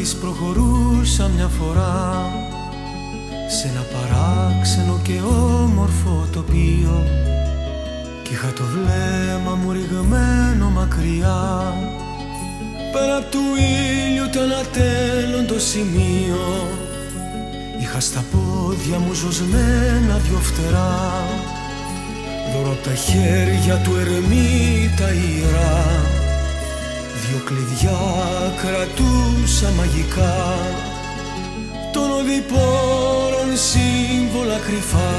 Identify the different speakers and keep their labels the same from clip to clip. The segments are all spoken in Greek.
Speaker 1: της προχωρούσα μια φορά σε ένα παράξενο και όμορφο τοπίο κι είχα το βλέμμα μου ρηγμένο μακριά πέρα απ' του ήλιου το ανατέλλοντο σημείο. Είχα στα πόδια μου ζωσμένα δυο φτερά, δώρο απ' τα χέρια του ερεμίτα ιερά. Δυο κλειδιά κρατούσα μαγικά, των οδηπόρων σύμβολα κρυφά.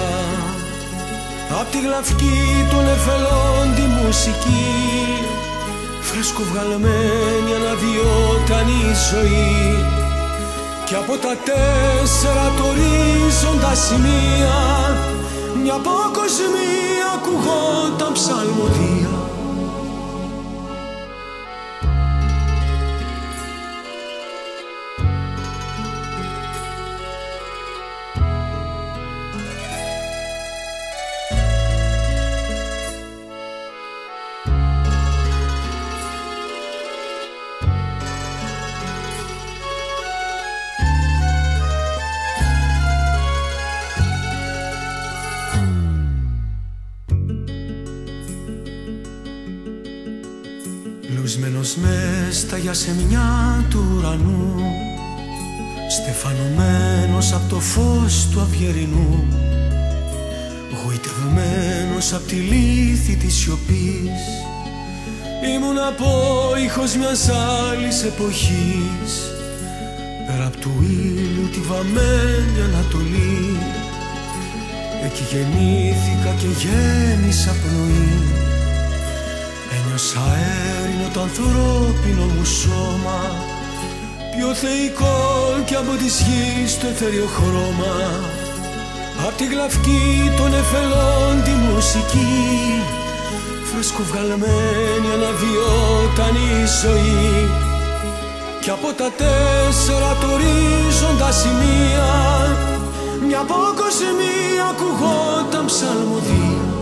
Speaker 1: Απ' τη γλαυκή των εφελών τη μουσική, φρέσκοβγαλμένη αναβιώταν η ζωή. Κι από τα 4 το ορίζοντα σημεία, μια αποκοσμία ακουγόταν ψαλμοδία. Λουσμένος μες στα γιασεμιά του ουρανού, στεφανωμένος απ' το φως του αυγερινού, γοητευμένος απ' τη λύθη της σιωπής, ήμουν απόϊχος μιας άλλης εποχής, πέρα απ' του ήλιου τη βαμμένη Ανατολή. Εκεί γεννήθηκα και γέννησα πνοή, ένιωσα αέρινο το ανθρώπινο μου σώμα, πιο θεϊκό κι από της γης το αιθέριο χρώμα. Απ' τη γλαυκή των εφελών τη μουσική, φρέσκοβγαλμένη αναβιώταν η ζωή. Κι από τα 4 το ορίζοντα σημεία, μια αποκοσμία ακουγόταν ψαλμοδία.